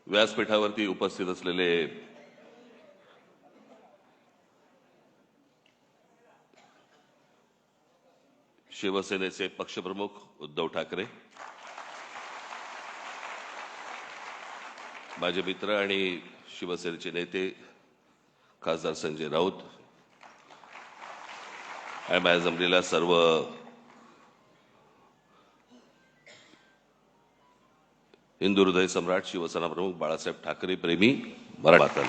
व्यासपीठावरती उपस्थित असलेले शिवसेनेचे पक्षप्रमुख उद्धव ठाकरे, माझे मित्र आणि शिवसेनेचे नेते खासदार संजय राऊत आणि माझ्या जमलेल्या सर्व हिंदू हृदय सम्राट शिवसेना प्रमुख बाळासाहेब ठाकरे प्रेमी मराठा,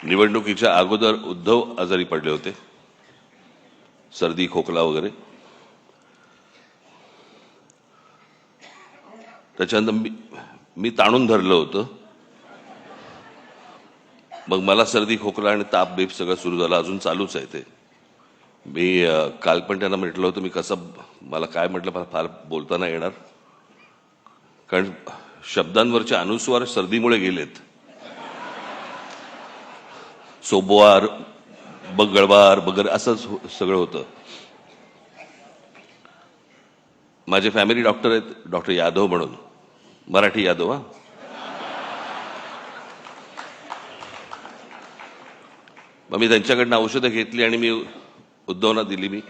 निवडणुकीच्या अगोदर उद्धव आजारी पडले होते, सर्दी खोकला वगैरे. त्याच्यानंतर मी ताणून धरलं होतं. मग मला सर्दी खोकला आणि ताप बीप सगळं सुरू झालं, अजून चालूच आहे ते. मी काल पण त्यांना म्हटलं होतं मी कसं, मला काय म्हटलं, मला फार बोलता नाही येणार कारण शब्दांवरचे अनुस्वार सर्दीमुळे गेलेत. सोबवार, बगळवार वगैरे असं सगळं होतं. माझे फॅमिली डॉक्टर आहेत, डॉक्टर यादव म्हणून, मराठी यादव. हा, मग मी त्यांच्याकडनं औषधं घेतली आणि मी उद्धवना दिली. मी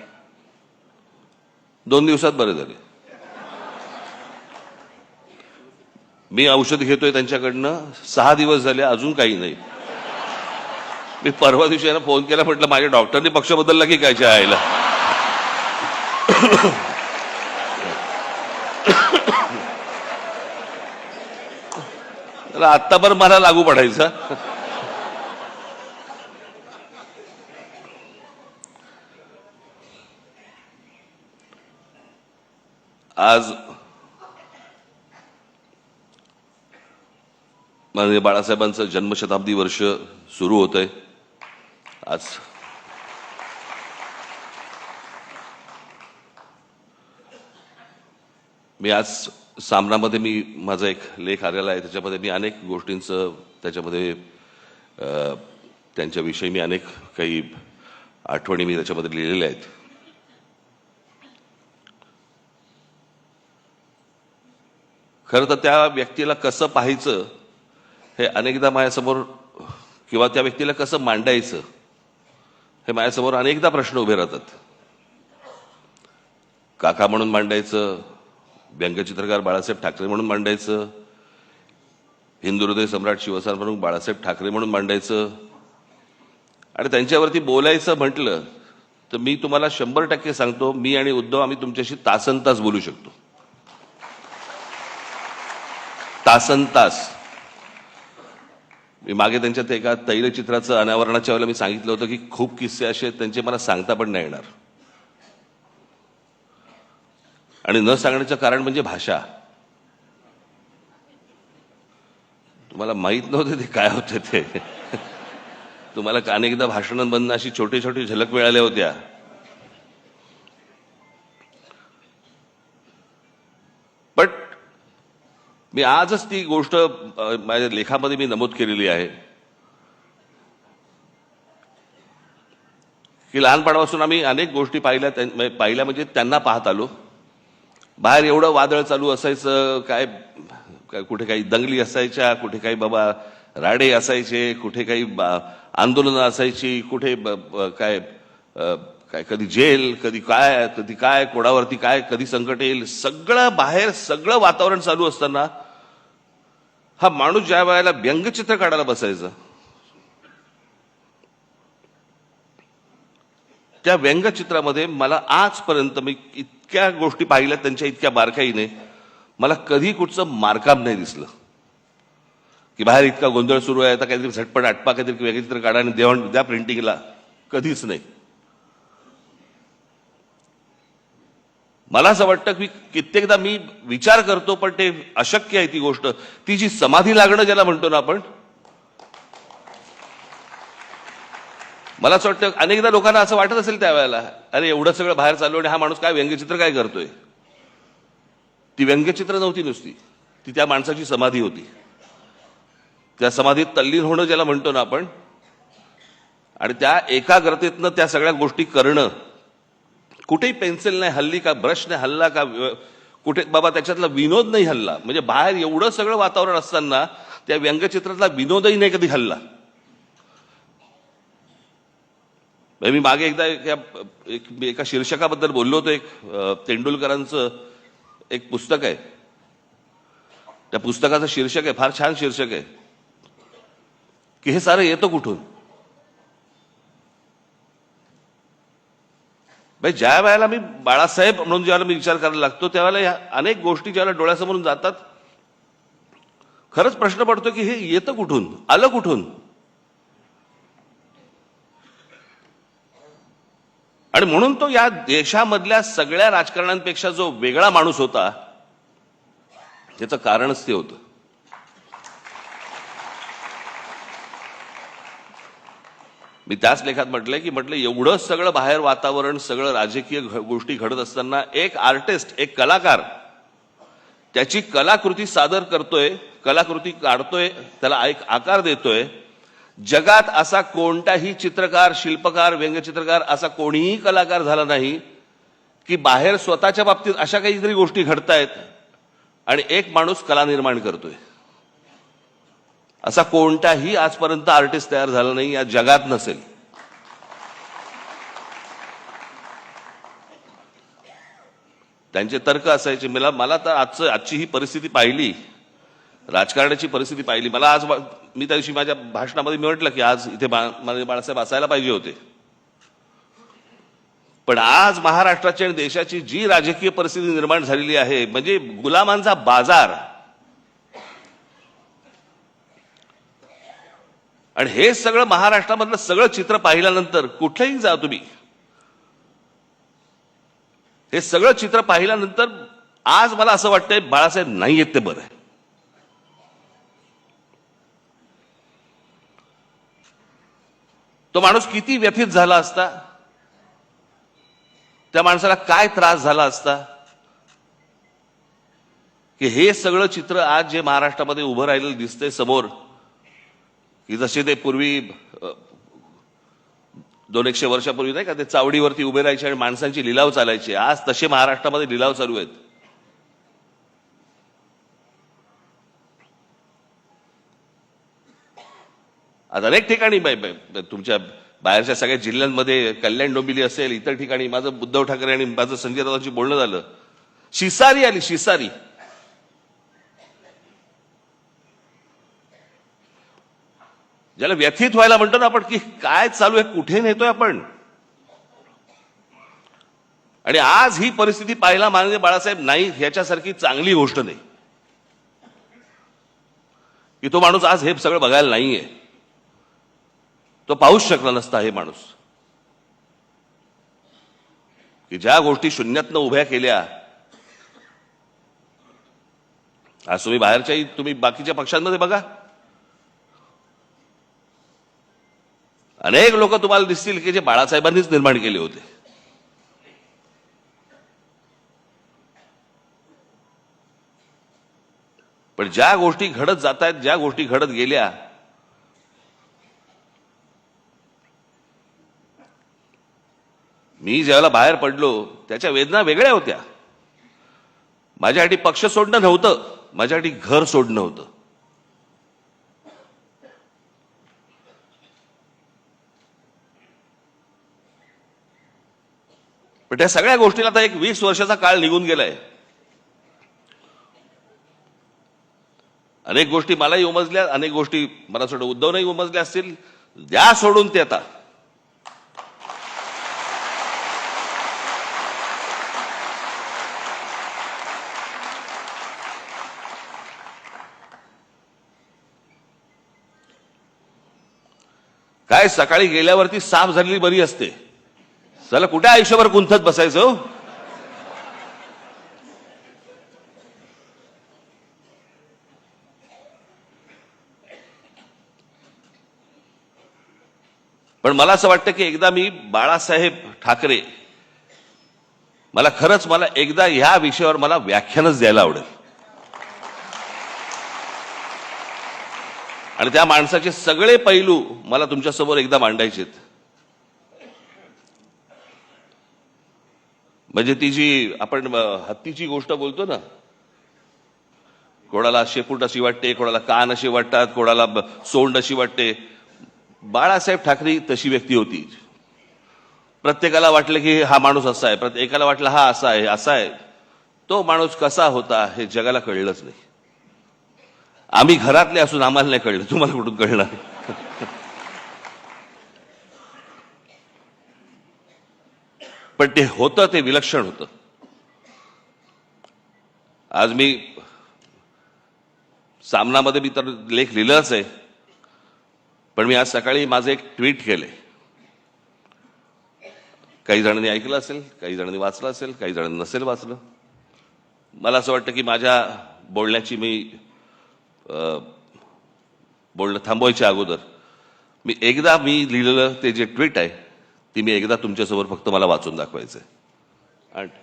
2 दिवसात बरे झाले. मी औषध घेतोय त्यांच्याकडनं 6 दिवस झाले, अजून काही नाही. मी परवा दिवशी यांना फोन केला, म्हटलं माझ्या डॉक्टरने पक्ष बदलला की काय आईला. आत्ता पण मला लागू पडायचा. आज माननीय बाळासाहेबांचं जन्मशताब्दी वर्ष सुरू होत आहे. आज मी सामनामध्ये मी माझा एक लेख आलेला आहे, त्याच्यामध्ये मी अनेक गोष्टींचं त्याच्यामध्ये त्यांच्याविषयी मी अनेक काही आठवणी मी त्याच्यामध्ये लिहिलेल्या आहेत. खरं तर त्या व्यक्तीला कसं पाहायचं हे अनेकदा माझ्यासमोर, किंवा त्या व्यक्तीला कसं मांडायचं हे माझ्यासमोर अनेकदा प्रश्न उभे राहतात. काका म्हणून मांडायचं, व्यंगचित्रकार बाळासाहेब ठाकरे म्हणून मांडायचं, हिंदू हृदय सम्राट शिवसेना प्रमुख बाळासाहेब ठाकरे म्हणून मांडायचं, आणि त्यांच्यावरती बोलायचं म्हटलं तर मी तुम्हाला 100% सांगतो, मी आणि उद्धव आम्ही तुमच्याशी तासनतास बोलू शकतो. तासनतास. मी मागे त्यांच्यात एका तैलचित्राचं अनावरणाच्या वेळेला मी सांगितलं होतं की खूप किस्से असे आहेत त्यांचे मला सांगता पण नाही येणार. आणि न सांगण्याचं कारण म्हणजे भाषा. तुम्हाला माहित नव्हते ते काय होते ते. तुम्हाला अनेकदा भाषणांमधून अशी छोटी छोटी झलक मिळाल्या होत्या. पण मी आजच ती गोष्ट माझ्या लेखामध्ये मी नमूद केलेली आहे की लहानपणापासून आम्ही अनेक गोष्टी पाहिल्या म्हणजे त्यांना पाहत आलो. बाहेर एवढं वादळ चालू असायचं, काय कुठे काही दंगली असायच्या, कुठे काही बाबा राडे असायचे, कुठे काही आंदोलनं असायची, कुठे काय काय कधी जेल, कधी काय कोणावरती काय कधी संकट येईल, सगळं बाहेर सगळं वातावरण चालू असताना हा माणूस ज्या वेळेला व्यंगचित्र काढायला बसायचा, त्या व्यंगचित्रामध्ये मला आजपर्यंत मी इतक्या गोष्टी पाहिल्या त्यांच्या इतक्या बारकाईने, मला कधी कुठचं मारकाम नाही दिसलं की बाहेर इतका गोंधळ सुरू आहे आता काहीतरी झटपट आटपा काहीतरी व्यंगचित्र काढा आणि द्या प्रिंटिंगला. कधीच नाही. मला असं वाटतं की कित्येकदा मी विचार करतो पण ते अशक्य आहे ती गोष्ट. ती जी समाधी लागणं ज्याला म्हणतो ना आपण, मला असं वाटतं अनेकदा लोकांना असं वाटत असेल त्यावेळेला, अरे एवढं सगळं बाहेर चालू आणि हा माणूस काय व्यंगचित्र काय करतोय. ती व्यंगचित्र नव्हती नुसती, ती त्या माणसाची समाधी होती. त्या समाधीत तल्लीन होणं ज्याला म्हणतो ना आपण, आणि त्या एकाग्रतेतनं त्या सगळ्या गोष्टी करणं. कुठेही पेन्सिल नाही हल्ली, का ब्रश नाही हल्ला, का कुठे बाबा त्याच्यातला विनोद नाही हल्ला. म्हणजे बाहेर एवढं सगळं वातावरण असताना त्या व्यंगचित्रातला विनोदही नाही कधी हल्ला. मी मागे एकदा एका शीर्षकाबद्दल बोललो होतो. एक तेंडुलकरांचं एक पुस्तक आहे. त्या पुस्तकाचं शीर्षक आहे, फार छान शीर्षक आहे, की हे सारं येतं कुठून. ज्या वेळेला मी बाळासाहेब म्हणून ज्यावेळेला मी विचार करायला लागतो त्यावेळेला ह्या अनेक गोष्टी ज्यावेळेला डोळ्यासमोरून जातात, खरंच प्रश्न पडतो की हे येतं कुठून, आलं कुठून. आणि म्हणून तो या देशामधल्या सगळ्या राजकारण्यांपेक्षा जो वेगळा माणूस होता, त्याचं कारणच ते होतं. मी त्याच लेखात म्हटलंय की एवढं सगळं बाहेर वातावरण, सगळं राजकीय गोष्टी घडत असताना एक आर्टिस्ट, एक कलाकार त्याची कलाकृती सादर करतोय, कलाकृती काढतोय, त्याला एक आकार देतोय. जगात असा कोणताही चित्रकार, शिल्पकार, व्यंगचित्रकार असा कोणीही कलाकार झाला नाही की बाहेर स्वतःच्या बाबतीत अशा काहीतरी गोष्टी घडतायत आणि एक माणूस कला निर्माण करतोय. असा कोणताही आजपर्यंत आर्टिस्ट तयार झाला नाही, या जगात नसेल. त्यांचे तर्क असायचे. मला तर आजची ही परिस्थिती पाहिली, राजकारणाची परिस्थिती पाहिली. मला आज मी त्या दिवशी माझ्या भाषणामध्ये मी म्हटलं की आज इथे बाळासाहेब असायला पाहिजे होते. पण आज महाराष्ट्राची आणि देशाची जी राजकीय परिस्थिती निर्माण झालेली आहे, म्हणजे गुलामांचा बाजार. आणि हे सगळं महाराष्ट्रामधलं सगळं चित्र पाहिल्यानंतर, कुठेही जा तुम्ही, हे सगळं चित्र पाहिल्यानंतर आज मला असं वाटतंय बाळासाहेब नाही येत ते बरं आहे. तो माणूस किती व्यथित झाला असता, त्या माणसाला काय त्रास झाला असता की हे सगळं चित्र आज जे महाराष्ट्रामध्ये उभं राहिलेलं दिसतंय समोर, की जसे ते पूर्वी 200-100 वर्षापूर्वी नाही का ते चावडीवरती उभे राहायचे आणि माणसांची लिलाव चालायचे, आज तसे महाराष्ट्रामध्ये लिलाव चालू आहेत. आज अनेक ठिकाणी तुमच्या बाहेरच्या सगळ्या जिल्ह्यांमध्ये, कल्याण डोंबिवली असेल, इतर ठिकाणी माझं उद्धव ठाकरे आणि माझं संजय राऊतांशी बोलणं झालं. शिसारी आली, शिसारी. ज्याला व्यथित व्हायला म्हणतो ना आपण, की काय चालू आहे, कुठे नेतोय आपण. आणि आज ही परिस्थिती पाहायला माननीय बाळासाहेब नाही ह्याच्यासारखी चांगली गोष्ट नाही की तो माणूस आज हे सगळं बघायला नाहीये. तो पाहूच शकला नसता हे माणूस, की ज्या गोष्टी शून्यातनं उभ्या केल्या. आज तुम्ही बाहेरच्याही, तुम्ही बाकीच्या पक्षांमध्ये बघा, अनेक लोक तुम्हाला दिसतील की जे बाळासाहेबांनीच निर्माण केले होते. पण ज्या गोष्टी घडत जात आहेत, ज्या गोष्टी घडत गेल्या, मी ज्यावेळेला बाहेर पडलो त्याच्या वेदना वेगळ्या होत्या. माझ्यासाठी पक्ष सोडणं नव्हतं, माझ्यासाठी घर सोडणं होतं. पण त्या सगळ्या गोष्टीला आता एक 20 वर्षाचा काळ निघून गेलाय. अनेक गोष्टी मलाही उमजल्या, अनेक गोष्टी मला सोडून उद्धवनंही उमजल्या असतील. द्या सोडून ते आता. काय सकाळी गेल्यावरती साफ झालेली बरी असते, चला कुठे आयुष्यभर गुंतत बसायचं. पण मला असं वाटतं की एकदा मी बाळासाहेब ठाकरे, मला एकदा ह्या विषयावर मला व्याख्यानच द्यायला आवडेल. आणि त्या माणसाचे सगळे पैलू मला तुमच्यासमोर एकदा मांडायचेत. म्हणजे ती जी आपण हत्तीची गोष्ट बोलतो ना, कोणाला शेपूट अशी वाटते, कोणाला कान अशी वाटतात, कोणाला सोंड अशी वाटते. बाळासाहेब ठाकरे तशी व्यक्ती होती. प्रत्येकाला वाटलं की हा माणूस असा आहे, प्रत्येकाला वाटलं हा असा आहे असा आहे. तो माणूस कसा होता हे जगाला कळलंच नाही. आम्ही घरातले असून आम्हाला नाही कळलं, तुम्हाला कुठून कळणार? पण ते होतं, ते विलक्षण होतं. आज मी सामनामध्ये मी तर लेख लिहिलाच आहे, पण मी आज सकाळी माझं एक ट्विट केलंय. काही जणांनी ऐकलं असेल, काही जणांनी वाचलं असेल, काही जणांनी नसेल वाचलं. मला असं वाटतं की माझ्या बोलण्याची बोलणं थांबवायच्या अगोदर मी लिहिलेलं ते जे ट्विट आहे ती मी एकदा तुमच्यासमोर फक्त मला वाचून दाखवायचंय. आणि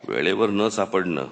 वेळेवर न सापडणं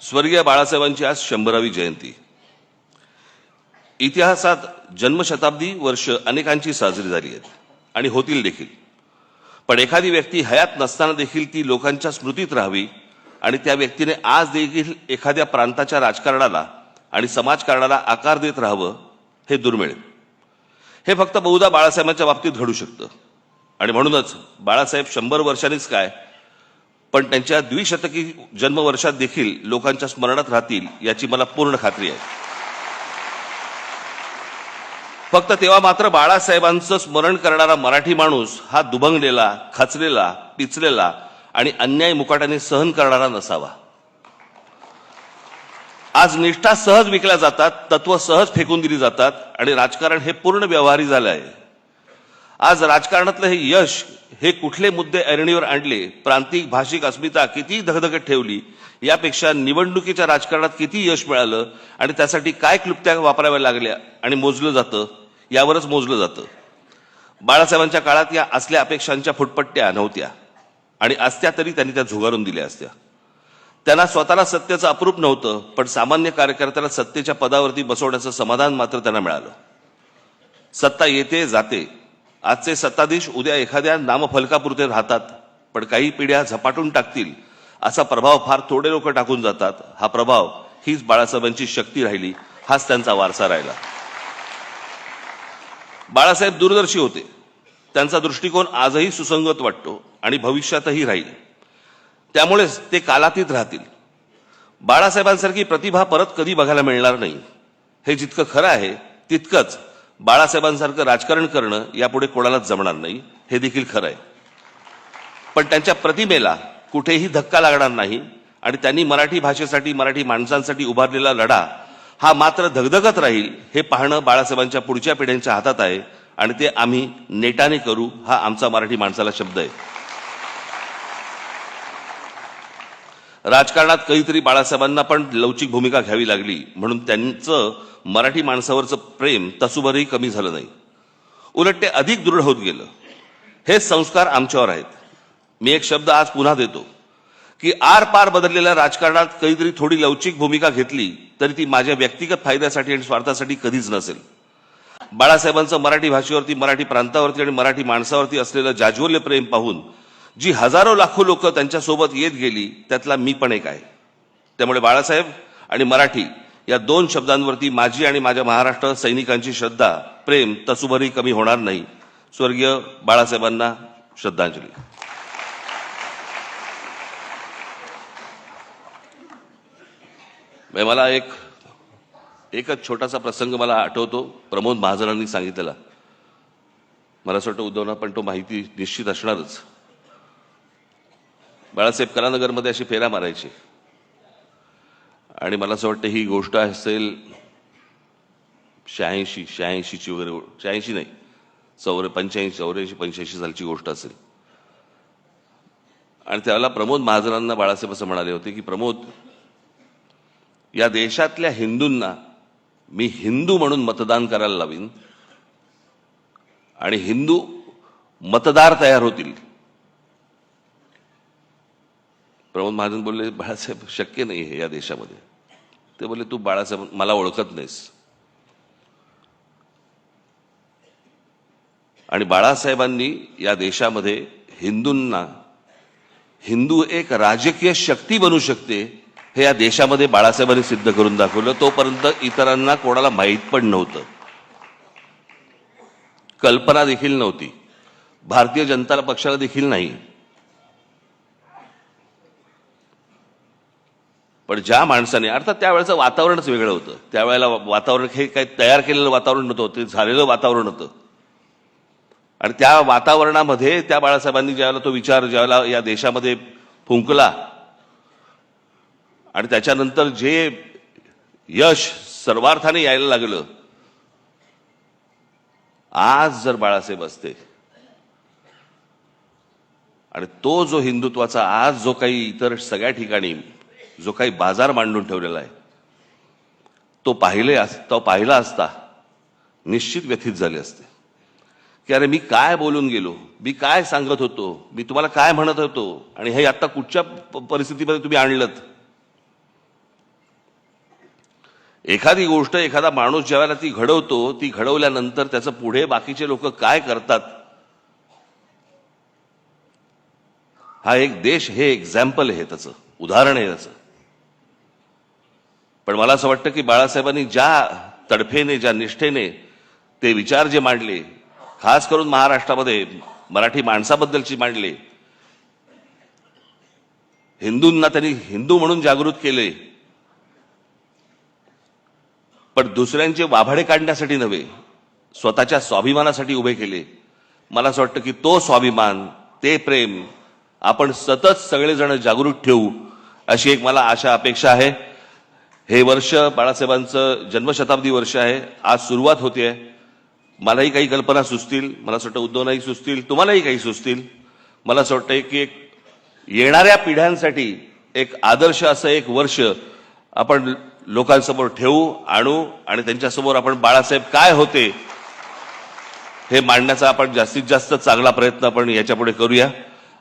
स्वर्गीय बाळासाहेबांची आज 100वी जयंती. इतिहासात जन्मशताब्दी वर्ष अनेकांची साजरी झाली आहेत आणि होतील देखील. पण एखादी व्यक्ती हयात नसताना देखील ती लोकांच्या स्मृतीत राहावी आणि त्या व्यक्तीने आज देखील एखाद्या प्रांताच्या राजकारणाला आणि समाजकारणाला आकार देत राहावं, हे दुर्मिळ. हे फक्त बहुधा बाळासाहेबांच्या बाबतीत घडू शकतं. आणि म्हणूनच बाळासाहेब 100 वर्षांनीच काय, पण त्यांच्या द्विशतकी जन्मवर्षात देखील लोकांच्या स्मरणात राहतील याची मला पूर्ण खात्री आहे. फक्त तेव्हा मात्र बाळासाहेबांचं स्मरण करणारा मराठी माणूस हा दुभंगलेला, खचलेला, पिचलेला आणि अन्याय मुकाट्याने सहन करणारा नसावा. आज निष्ठा सहज विकल्या जातात, तत्व सहज फेकून दिली जातात आणि राजकारण हे पूर्ण व्यवहारी झालं आहे. आज राजकारणातलं हे यश, हे कुठले मुद्दे ऐरणीवर आणले, प्रांतिक भाषिक अस्मिता किती धगधगत ठेवली, यापेक्षा निवडणुकीच्या राजकारणात किती यश मिळालं आणि त्यासाठी काय क्लुप्त्या वापराव्या लागल्या आणि मोजलं जातं, यावरच मोजलं जातं. बाळासाहेबांच्या काळात या असल्या अपेक्षांच्या फुटपट्ट्या नव्हत्या आणि असत्या तरी त्यांनी त्या झुगारून दिल्या असत्या. त्यांना स्वतःला सत्तेचं अप्रूप नव्हतं, पण सामान्य कार्यकर्त्याला सत्तेच्या पदावरती बसवण्याचं समाधान मात्र त्यांना मिळालं. सत्ता येते जाते. आजचे सत्ताधीश उद्या एखाद्या नामफलकापुरते राहतात, पण काही पिढ्या झपाटून टाकतील असा प्रभाव फार थोडे लोक टाकून जातात. हा प्रभाव, हीच बाळासाहेबांची शक्ती राहिली, हाच त्यांचा वारसा राहिला. बाळासाहेब दूरदर्शी होते. त्यांचा दृष्टिकोन आजही सुसंगत वाटतो आणि भविष्यातही राहील. त्यामुळेच ते कालातीत राहतील. बाळासाहेबांसारखी प्रतिभा परत कधी बघायला मिळणार नाही, हे जितकं खरं आहे तितकंच बाळासाहेबांसारखं राजकारण करणं यापुढे कोणालाच जमणार नाही, हे देखील खरं आहे. पण त्यांच्या प्रतिमेला कुठेही धक्का लागणार नाही आणि त्यांनी मराठी भाषेसाठी, मराठी माणसांसाठी उभारलेला लढा हा मात्र धगधगत राहील, हे पाहणं बाळासाहेबांच्या पुढच्या पिढ्यांच्या हातात आहे आणि ते आम्ही नेटाने करू, हा आमचा मराठी माणसाला शब्द आहे. राजकारणात कधीतरी बाळासाहेबांना पण लवचिक भूमिका घ्यावी लागली, म्हणून त्यांचं मराठी माणसावरचं प्रेम तसूभरही कमी झालं नाही, उलट ते अधिक दृढ होत गेलं. हे संस्कार आमच्यावर आहेत. मी एक शब्द आज पुन्हा देतो की आरपार बदललेल्या राजकारणात कधीतरी थोडी लवचिक भूमिका घेतली तरी ती माझ्या व्यक्तिगत फायद्यासाठी आणि स्वार्थासाठी कधीच नसेल. बाळासाहेबांचं मराठी भाषेवरती, मराठी प्रांतावरती आणि मराठी माणसावरती असलेलं जाज्वल्य प्रेम पाहून जी हजारो लाखो लोक त्यांच्यासोबत येत गेली, त्यातला मी पण एक आहे. त्यामुळे बाळासाहेब आणि मराठी या 2 शब्दांवरती माझी आणि माझ्या महाराष्ट्र सैनिकांची श्रद्धा, प्रेम तसूभरही कमी होणार नाही. स्वर्गीय बाळासाहेबांना श्रद्धांजली. मला एकच छोटासा प्रसंग मला आठवतो, प्रमोद महाजनांनी सांगितलेला. मला असं वाटतं उद्धवना पण तो माहिती निश्चित असणारच. बाळासाहेब कलानगरमध्ये अशी फेऱ्या मारायची आणि मला असं वाटतं ही गोष्ट असेल 86ची वगैरे, 86 नाही, 85 सालची गोष्ट असेल. आणि त्यावेळेला प्रमोद महाजनांना बाळासाहेब असं म्हणाले होते की प्रमोद, या देशातल्या हिंदूंना मी हिंदू म्हणून मतदान करायला लावीन आणि हिंदू मतदार तयार होतील. प्रमोद महाजन बोलले, बाळासाहेब शक्य नाही हे या देशामध्ये. ते बोलले, तू बाळासाहेब मला ओळखत नाहीस. आणि बाळासाहेबांनी या देशामध्ये हिंदू एक राजकीय शक्ती बनू शकते हे या देशामध्ये बाळासाहेबांनी सिद्ध करून दाखवलं. तोपर्यंत इतरांना कोणाला माहीत पण नव्हतं, कल्पना देखील नव्हती, भारतीय जनता पक्षाला देखील नाही. पण ज्या माणसाने, अर्थात त्यावेळेचं वातावरणच वेगळं होतं. त्यावेळेला वातावरण हे काही तयार केलेलं वातावरण नव्हतं, ते झालेलं वातावरण होतं. आणि त्या वातावरणामध्ये त्या बाळासाहेबांनी ज्यावेळेला तो विचार ज्यावेळेला या देशामध्ये फुंकला आणि त्याच्यानंतर जे यश सर्वार्थाने यायला लागलं, आज जर बाळासाहेब असते आणि तो जो हिंदुत्वाचा आज जो काही इतर सगळ्या ठिकाणी जो काही बाजार मांडून ठेवलेला आहे तो पाहिला असता निश्चित व्यथित झाले असते की अरे मी काय बोलून गेलो, मी काय सांगत होतो, मी तुम्हाला काय म्हणत होतो आणि हे आता कुठच्या परिस्थितीमध्ये तुम्ही आणलं. एखादी गोष्ट एखादा माणूस ज्यावेळेला ती घडवतो, ती घडवल्यानंतर त्याचं पुढे बाकीचे लोक काय करतात हा एक देश, हे एक्झाम्पल आहे, त्याचं उदाहरण आहे त्याचं. पण मला असं वाटतं की बाळासाहेबांनी ज्या तडफेने, ज्या निष्ठेने ते विचार जे मांडले, खास करून महाराष्ट्रामध्ये मराठी माणसाबद्दलची मांडले, हिंदूंना त्यांनी हिंदू म्हणून जागृत केले, पण दुसऱ्यांचे वाभाडे काढण्यासाठी नव्हे, स्वतःच्या स्वाभिमानासाठी उभे केले. मला असं वाटतं की तो स्वाभिमान, ते प्रेम आपण सतत सगळेजण जागृत ठेवू, अशी एक मला आशा अपेक्षा आहे. हे वर्ष बाळासाहेबांचं जन्मशताब्दी वर्ष आहे, आज सुरुवात होते. मलाही काही कल्पना सुचतील, मला असं वाटतं उद्धवनाही सुचतील, तुम्हालाही काही सुचतील. मला असं वाटतं की एक येणाऱ्या पिढ्यांसाठी एक आदर्श असं एक वर्ष आपण लोकांसमोर आणू आणि त्यांच्यासमोर आपण बाळासाहेब काय होते हे मांडण्याचा आपण जास्तीत जास्त चांगला प्रयत्न आपण याच्यापुढे करूया.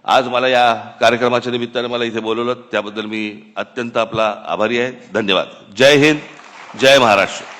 आज मला या कार्यक्रमाच्या निमित्ताने मला इथे बोलवलं त्याबद्दल मी अत्यंत आपला आभारी आहे. धन्यवाद. जय हिंद, जय महाराष्ट्र.